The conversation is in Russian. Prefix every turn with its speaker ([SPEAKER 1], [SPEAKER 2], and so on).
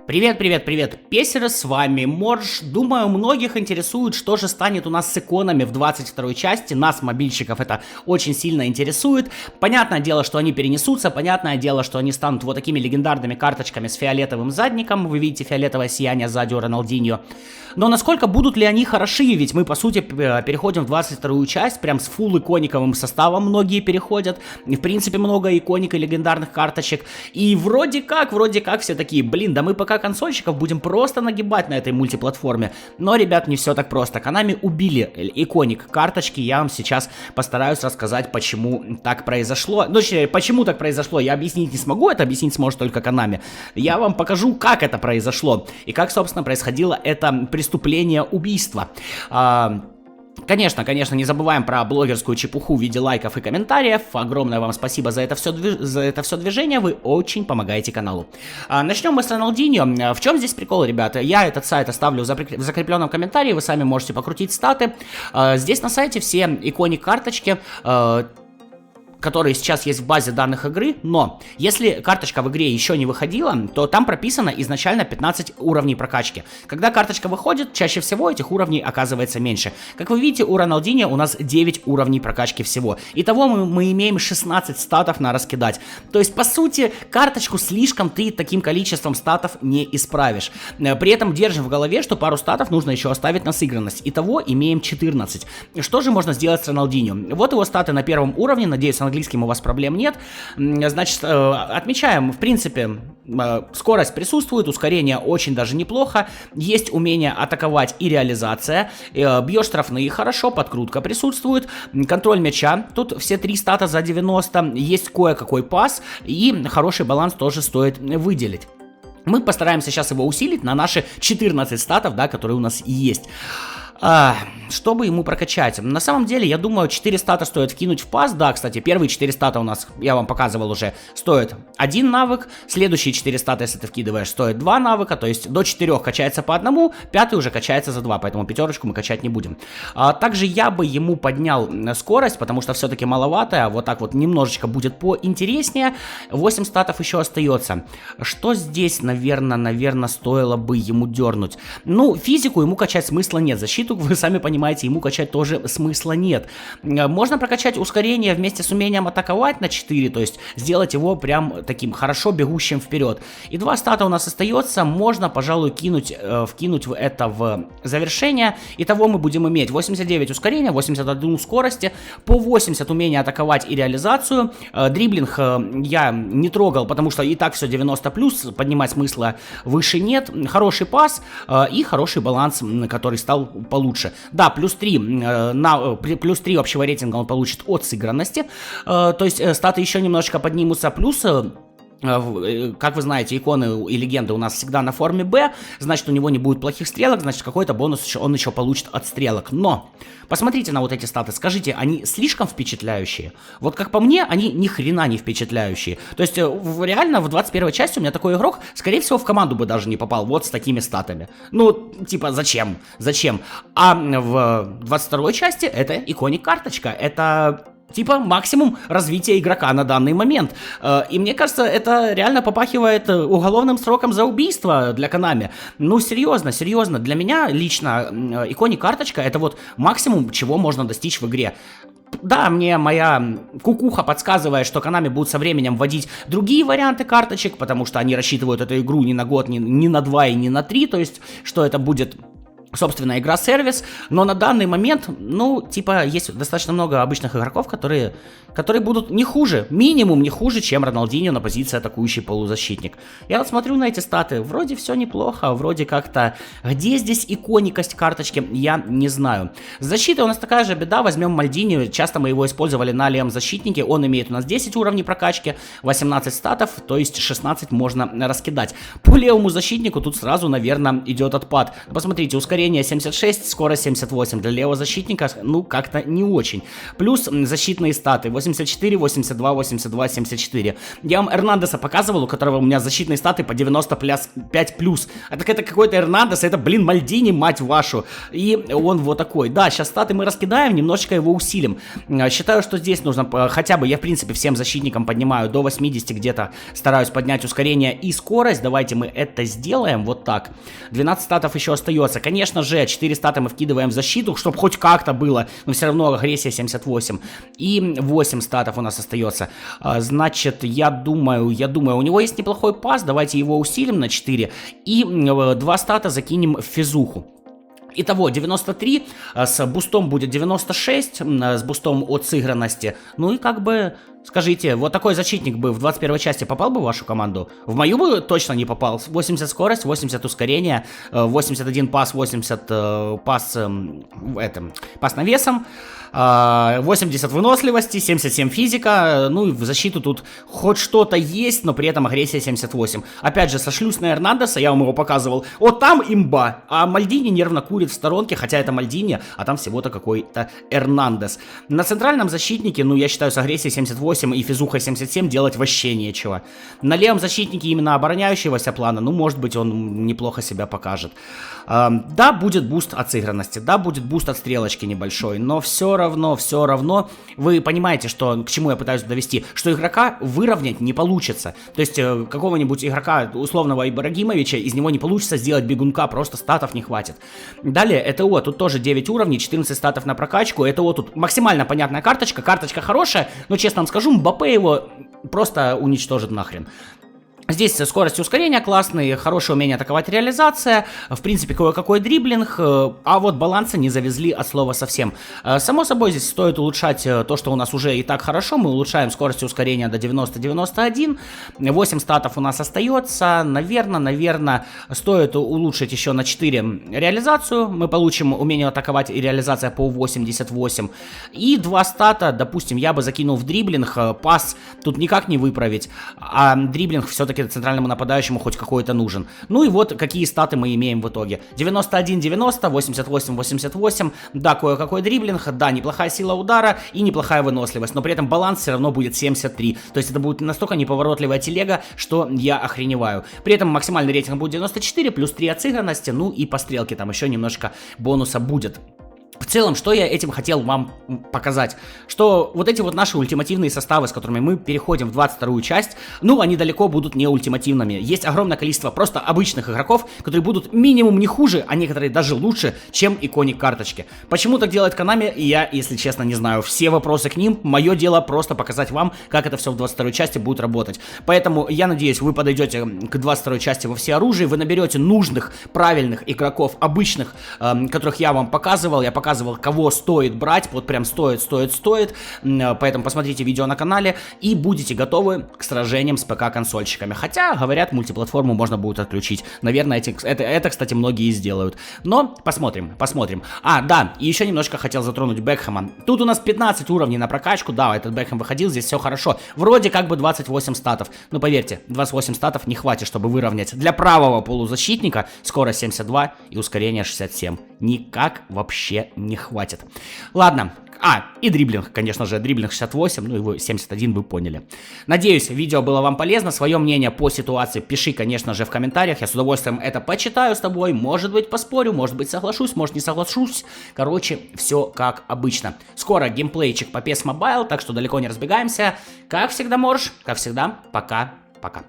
[SPEAKER 1] Привет, привет, привет, песеры, с вами Морж. Думаю, многих интересует, что же станет у нас с иконами в 22 части. Нас, мобильщиков, это очень сильно интересует. Понятное дело, что они перенесутся, понятное дело, что они станут вот такими легендарными карточками с фиолетовым задником. Вы видите фиолетовое сияние сзади у Роналдиньо. Но насколько будут ли они хороши? Ведь мы, по сути, переходим в 22 часть, прям с фулл икониковым составом многие переходят. И, в принципе, много иконик и легендарных карточек. И вроде как все такие, блин, да мы пока консольщиков будем просто нагибать на этой мультиплатформе. Но, ребят, не все так просто. Konami убили иконик карточки. Я вам сейчас постараюсь рассказать, почему так произошло. Ну, точнее, почему так произошло, я объяснить не смогу, это объяснить сможет только Konami. Я вам покажу, как это произошло и как, собственно, происходило это преступление убийства. Конечно, не забываем про блогерскую чепуху в виде лайков и комментариев. Огромное вам спасибо за это все движение, вы очень помогаете каналу. Начнем мы с Роналдиньо. В чем здесь прикол, ребята? Я этот сайт оставлю в закрепленном комментарии, вы сами можете покрутить статы. Здесь на сайте все иконик карточки, которые сейчас есть в базе данных игры, но если карточка в игре еще не выходила, то там прописано изначально 15 уровней прокачки. Когда карточка выходит, чаще всего этих уровней оказывается меньше. Как вы видите, у Роналдиньо у нас 9 уровней прокачки всего. Итого мы имеем 16 статов на раскидать. То есть, по сути, карточку слишком ты таким количеством статов не исправишь. При этом держим в голове, что пару статов нужно еще оставить на сыгранность. Итого имеем 14. Что же можно сделать с Роналдиньо? Вот его статы на первом уровне, надеюсь, английским у вас проблем нет. Значит, отмечаем, в принципе, скорость присутствует, ускорение очень даже неплохо, есть умение атаковать и реализация, бьешь штрафные хорошо, подкрутка присутствует, контроль мяча, тут все 3 стата за 90, есть кое-какой пас и хороший баланс тоже стоит выделить. Мы постараемся сейчас его усилить на наши 14 статов, да, которые у нас есть. Чтобы ему прокачать? На самом деле, я думаю, 4 стата стоит вкинуть в пас. Да, кстати, первые 4 стата у нас, я вам показывал уже, стоят 1 навык. Следующие 4 стата, если ты вкидываешь, стоят 2 навыка. То есть до 4 качается по 1, 5 уже качается за 2, поэтому пятерочку мы качать не будем. Также я бы ему поднял скорость, потому что все-таки маловато. Вот так вот немножечко будет поинтереснее. 8 статов еще остается. Что здесь, наверное, стоило бы ему дернуть? Ну, физику ему качать смысла нет. Защиту, вы сами понимаете, ему качать тоже смысла нет. Можно прокачать ускорение вместе с умением атаковать на 4, то есть сделать его прям таким хорошо бегущим вперед. И 2 стата у нас остается, можно, пожалуй, вкинуть это в завершение. Итого мы будем иметь 89 ускорения, 81 скорости, по 80 умения атаковать и реализацию. Дриблинг я не трогал, потому что и так все 90+, поднимать смысла выше нет. Хороший пас и хороший баланс, который стал получше. Да, плюс 3 общего рейтинга он получит от сыгранности, то есть статы еще немножечко поднимутся, плюс... Как вы знаете, иконы и легенды у нас всегда на форме Б, значит, у него не будет плохих стрелок, значит, какой-то бонус он еще получит от стрелок. Но посмотрите на вот эти статы, скажите, они слишком впечатляющие? Вот как по мне, они ни хрена не впечатляющие. То есть, реально, в 21 части у меня такой игрок, скорее всего, в команду бы даже не попал вот с такими статами. Ну, типа, зачем? А в 22 части это иконик карточка, это... типа максимум развития игрока на данный момент. И мне кажется, это реально попахивает уголовным сроком за убийство для Konami. Ну, серьезно. Для меня лично иконик карточка это вот максимум, чего можно достичь в игре. Да, мне моя кукуха подсказывает, что Konami будут со временем вводить другие варианты карточек, потому что они рассчитывают эту игру не на год, не на 2 и не на 3, то есть, что это будет... собственно, игра-сервис, но на данный момент, ну, типа, есть достаточно много обычных игроков, которые будут не хуже, минимум не хуже, чем Роналдиньо на позиции атакующий полузащитник. Я вот смотрю на эти статы, вроде все неплохо, вроде как-то, где здесь иконикость карточки, я не знаю. С защитой у нас такая же беда, возьмем Мальдини, часто мы его использовали на левом защитнике, он имеет у нас 10 уровней прокачки, 18 статов, то есть 16 можно раскидать. По левому защитнику тут сразу, наверное, идет отпад. Посмотрите, ускорение ускорение 76, скорость 78. Для левого защитника, ну, как-то не очень. Плюс защитные статы 84, 82, 82, 74. Я вам Эрнандеса показывал, у которого у меня защитные статы по 95+. А так это какой-то Эрнандес, это, блин, Мальдини, мать вашу. И он вот такой. Да, сейчас статы мы раскидаем, немножечко его усилим. Считаю, что здесь нужно хотя бы, я в принципе всем защитникам поднимаю до 80 где-то, стараюсь поднять ускорение и скорость. Давайте мы это сделаем вот так. 12 статов еще остается. Конечно же, 4 стата мы вкидываем в защиту, чтобы хоть как-то было, но все равно агрессия 78. И 8 статов у нас остается. Значит, я думаю, у него есть неплохой пас, давайте его усилим на 4. И 2 стата закинем в физуху. Итого 93, с бустом будет 96, с бустом от сыгранности. Ну и как бы, скажите, вот такой защитник бы в 21 части попал бы в вашу команду? В мою бы точно не попал. 80 скорость, 80 ускорение, 81 пас, 80 пас навесом. 80 выносливости, 77 физика, ну и в защиту тут хоть что-то есть, но при этом агрессия 78. Опять же, сошлюсь на Эрнандеса, я вам его показывал, вот там имба, а Мальдини нервно курит в сторонке, хотя это Мальдини, а там всего-то какой-то Эрнандес. На центральном защитнике, ну я считаю, с агрессией 78 и физухой 77 делать вообще нечего. На левом защитнике именно обороняющегося плана, ну может быть он неплохо себя покажет. Да, будет буст от сыгранности, да, будет буст от стрелочки небольшой, но все равно, вы понимаете, что, к чему я пытаюсь довести, что игрока выровнять не получится. То есть какого-нибудь игрока, условного Ибрагимовича, из него не получится сделать бегунка, просто статов не хватит. Далее, ЭТО, тут тоже 9 уровней, 14 статов на прокачку, ЭТО тут максимально понятная карточка хорошая, но честно вам скажу, Мбаппе его просто уничтожит нахрен. Здесь скорость и ускорение классные, хорошее умение атаковать, реализация, в принципе, кое-какой дриблинг, а вот баланса не завезли от слова совсем. Само собой, здесь стоит улучшать то, что у нас уже и так хорошо, мы улучшаем скорость и ускорение до 90-91, 8 статов у нас остается, наверное, стоит улучшить еще на 4 реализацию, мы получим умение атаковать и реализация по 88, и 2 стата, допустим, я бы закинул в дриблинг, пас тут никак не выправить, а дриблинг все-таки центральному нападающему хоть какой-то нужен. Ну и вот какие статы мы имеем в итоге. 91-90, 88-88, да, кое-какой дриблинг, да, неплохая сила удара и неплохая выносливость, но при этом баланс все равно будет 73. То есть это будет настолько неповоротливая телега, что я охреневаю. При этом максимальный рейтинг будет 94, плюс 3 от сыгранности, ну и по стрелке там еще немножко бонуса будет. В целом, что я этим хотел вам показать? Что вот эти вот наши ультимативные составы, с которыми мы переходим в 22-ю часть, ну, они далеко будут не ультимативными. Есть огромное количество просто обычных игроков, которые будут минимум не хуже, а некоторые даже лучше, чем иконик карточки. Почему так делает Konami, я, если честно, не знаю. Все вопросы к ним. Мое дело просто показать вам, как это все в 22-й части будет работать. Поэтому я надеюсь, вы подойдете к 22-й части во всеоружии, вы наберете нужных, правильных игроков, обычных, которых я вам показывал. Я показывал, кого стоит брать, вот прям стоит, поэтому посмотрите видео на канале и будете готовы к сражениям с ПК-консольщиками. Хотя, говорят, мультиплатформу можно будет отключить. Наверное, это, кстати, многие сделают. Но посмотрим. А, да, и еще немножко хотел затронуть Бекхэма. Тут у нас 15 уровней на прокачку, да, этот Бекхэм выходил, здесь все хорошо. Вроде как бы 28 статов, но поверьте, 28 статов не хватит, чтобы выровнять. Для правого полузащитника скорость 72 и ускорение 67. Никак вообще не хватит. Ладно. И дриблинг, конечно же, дриблинг 68, ну его 71 вы поняли. Надеюсь, видео было вам полезно. Свое мнение по ситуации пиши, конечно же, в комментариях. Я с удовольствием это почитаю с тобой. Может быть, поспорю, может быть, соглашусь, может, не соглашусь. Короче, все как обычно. Скоро геймплейчик по PES Mobile, так что далеко не разбегаемся. Как всегда, Морж, как всегда, пока-пока.